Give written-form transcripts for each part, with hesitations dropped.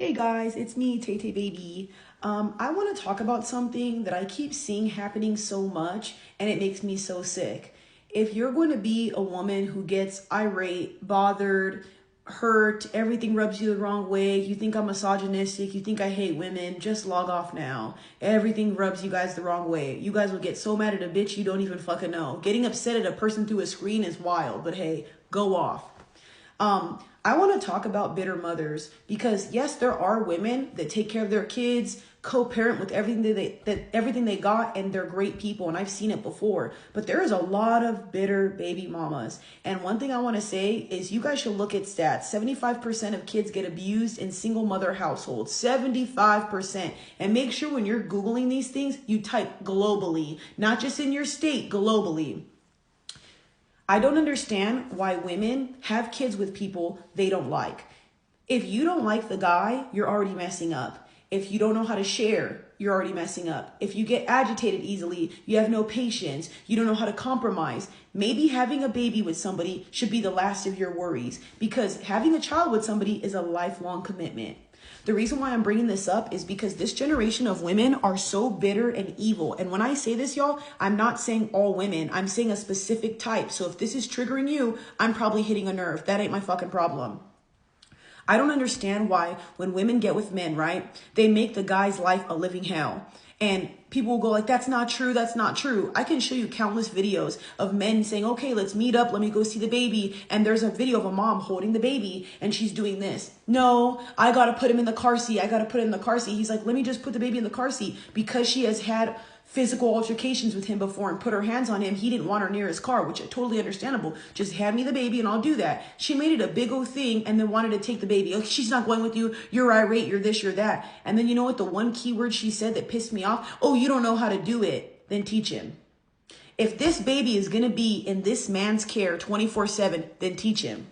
Hey guys, it's me, Tay Tay Baby. I want to talk about something that I keep seeing happening so much and it makes me so sick. If you're going to be a woman who gets irate, bothered, hurt, everything rubs you the wrong way, you think I'm misogynistic, you think I hate women, just log off now. Everything rubs you guys the wrong way. You guys will get so mad at a bitch you don't even fucking know. Getting upset at a person through a screen is wild, but hey, go off. I want to talk about bitter mothers because yes, there are women that take care of their kids, co-parent with everything they got, and they're great people, and I've seen it before. But there is a lot of bitter baby mamas, and one thing I want to say is you guys should look at stats. 75% of kids get abused in single mother households. 75%, and make sure when you're googling these things, you type globally, not just in your state, globally. I don't understand why women have kids with people they don't like. If you don't like the guy, you're already messing up. If you don't know how to share, you're already messing up. If you get agitated easily, you have no patience, you don't know how to compromise, maybe having a baby with somebody should be the last of your worries, because having a child with somebody is a lifelong commitment. The reason why I'm bringing this up is because this generation of women are so bitter and evil. And when I say this, y'all, I'm not saying all women. I'm saying a specific type. So if this is triggering you, I'm probably hitting a nerve. That ain't my fucking problem. I don't understand why when women get with men, right, they make the guy's life a living hell. And people will go like, that's not true. That's not true. I can show you countless videos of men saying, okay, let's meet up. Let me go see the baby. And there's a video of a mom holding the baby and she's doing this. No, I got to put him in the car seat. I got to put him in the car seat. He's like, let me just put the baby in the car seat, because she has had physical altercations with him before and put her hands on him. He didn't want her near his car, which is totally understandable. Just hand me the baby and I'll do that. She made it a big old thing and then wanted to take the baby. Oh, she's not going with you. You're irate. You're this, you're that. And then you know what? The one key word she said that pissed me off. Oh, you don't know how to do it. Then teach him. If this baby is going to be in this man's care 24/7, then teach him.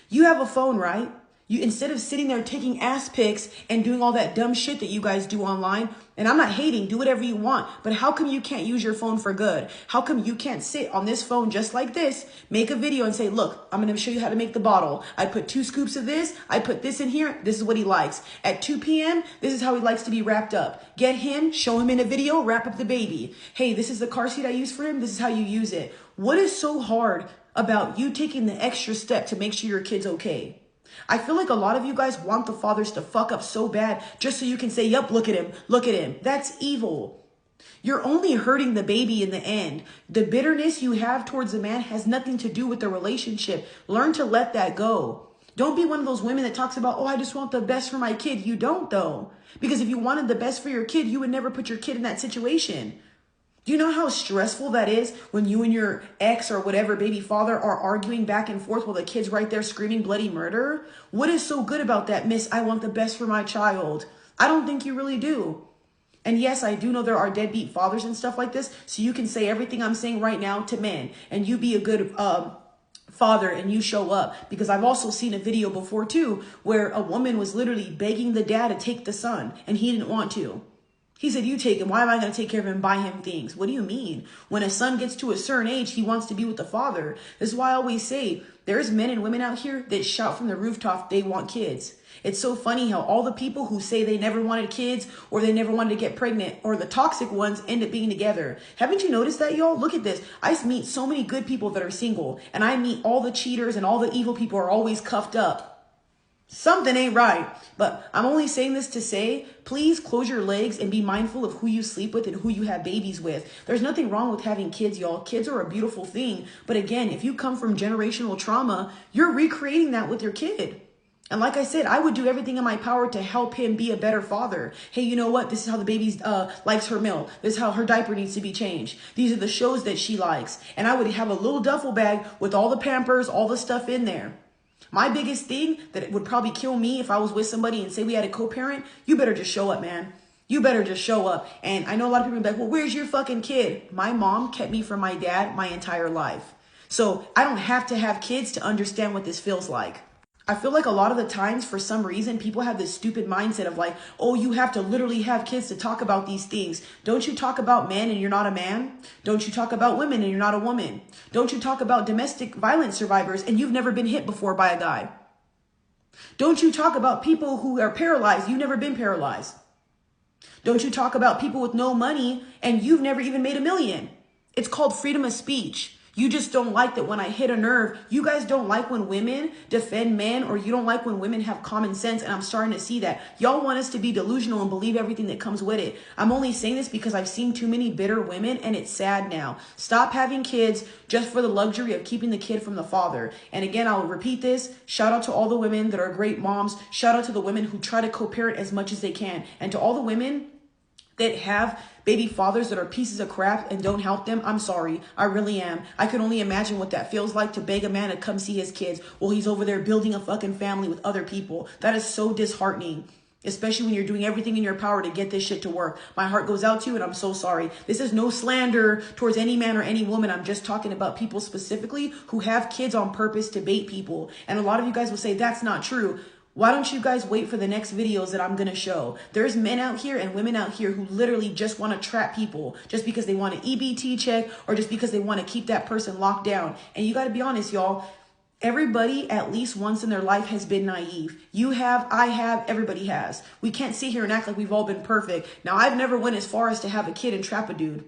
You have a phone, right? You, instead of sitting there taking ass pics and doing all that dumb shit that you guys do online, and I'm not hating, do whatever you want, but how come you can't use your phone for good? How come you can't sit on this phone just like this, make a video and say, look, I'm going to show you how to make the bottle. I put 2 scoops of this. I put this in here. This is what he likes. At 2 p.m., this is how he likes to be wrapped up. Get him, show him in a video, wrap up the baby. Hey, this is the car seat I use for him. This is how you use it. What is so hard about you taking the extra step to make sure your kid's okay? I feel like a lot of you guys want the fathers to fuck up so bad just so you can say, yep, look at him, look at him. That's evil. You're only hurting the baby in the end. The bitterness you have towards the man has nothing to do with the relationship. Learn to let that go. Don't be one of those women that talks about, oh, I just want the best for my kid. You don't, though. Because if you wanted the best for your kid, you would never put your kid in that situation. Do you know how stressful that is when you and your ex or whatever baby father are arguing back and forth while the kid's right there screaming bloody murder? What is so good about that, miss? I want the best for my child. I don't think you really do. And yes, I do know there are deadbeat fathers and stuff like this. So you can say everything I'm saying right now to men and you be a good father and you show up. Because I've also seen a video before too where a woman was literally begging the dad to take the son and he didn't want to. He said, you take him. Why am I going to take care of him and buy him things? What do you mean? When a son gets to a certain age, he wants to be with the father. This is why I always say there's men and women out here that shout from the rooftop they want kids. It's so funny how all the people who say they never wanted kids or they never wanted to get pregnant or the toxic ones end up being together. Haven't you noticed that, y'all? Look at this. I meet so many good people that are single, and I meet all the cheaters and all the evil people are always cuffed up. Something ain't right. But I'm only saying this to say, please close your legs and be mindful of who you sleep with and who you have babies with. There's nothing wrong with having kids, y'all. Kids are a beautiful thing. But again, if you come from generational trauma, you're recreating that with your kid. And like I said, I would do everything in my power to help him be a better father. Hey, you know what? This is how the baby likes her milk. This is how her diaper needs to be changed. These are the shows that she likes. And I would have a little duffel bag with all the Pampers, all the stuff in there. My biggest thing that would probably kill me if I was with somebody and say we had a co-parent, you better just show up, man. You better just show up. And I know a lot of people be like, well, where's your fucking kid? My mom kept me from my dad my entire life. So I don't have to have kids to understand what this feels like. I feel like a lot of the times, for some reason, people have this stupid mindset of like, oh, you have to literally have kids to talk about these things. Don't you talk about men and you're not a man? Don't you talk about women and you're not a woman? Don't you talk about domestic violence survivors and you've never been hit before by a guy? Don't you talk about people who are paralyzed. You've never been paralyzed. Don't you talk about people with no money and you've never even made $1 million. It's called freedom of speech. You just don't like that when I hit a nerve. You guys don't like when women defend men, or you don't like when women have common sense. And I'm starting to see that. Y'all want us to be delusional and believe everything that comes with it. I'm only saying this because I've seen too many bitter women and it's sad now. Stop having kids just for the luxury of keeping the kid from the father. And again, I'll repeat this. Shout out to all the women that are great moms. Shout out to the women who try to co-parent as much as they can. And to all the women that have baby fathers that are pieces of crap and don't help them, I'm sorry. I really am. I can only imagine what that feels like to beg a man to come see his kids while he's over there building a fucking family with other people. That is so disheartening, especially when you're doing everything in your power to get this shit to work. My heart goes out to you and I'm so sorry. This is no slander towards any man or any woman. I'm just talking about people specifically who have kids on purpose to bait people. And a lot of you guys will say that's not true. Why don't you guys wait for the next videos that I'm going to show? There's men out here and women out here who literally just want to trap people just because they want an EBT check or just because they want to keep that person locked down. And you got to be honest, y'all. Everybody at least once in their life has been naive. You have, I have, everybody has. We can't sit here and act like we've all been perfect. Now, I've never went as far as to have a kid and trap a dude.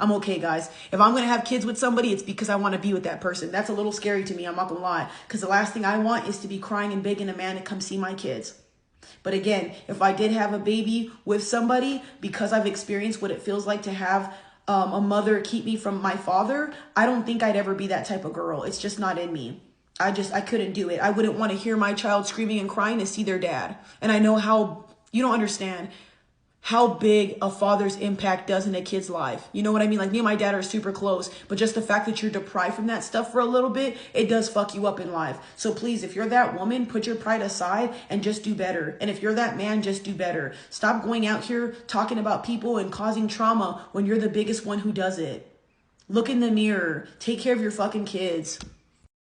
I'm okay, guys. If I'm going to have kids with somebody, it's because I want to be with that person. That's a little scary to me. I'm not going to lie. Because the last thing I want is to be crying and begging a man to come see my kids. But again, if I did have a baby with somebody, because I've experienced what it feels like to have a mother keep me from my father, I don't think I'd ever be that type of girl. It's just not in me. I couldn't do it. I wouldn't want to hear my child screaming and crying to see their dad. And I know how, you don't understand how big a father's impact does in a kid's life. You know what I mean? Like me and my dad are super close, but just the fact that you're deprived from that stuff for a little bit, it does fuck you up in life. So please, if you're that woman, put your pride aside and just do better. And if you're that man, just do better. Stop going out here talking about people and causing trauma when you're the biggest one who does it. Look in the mirror. Take care of your fucking kids.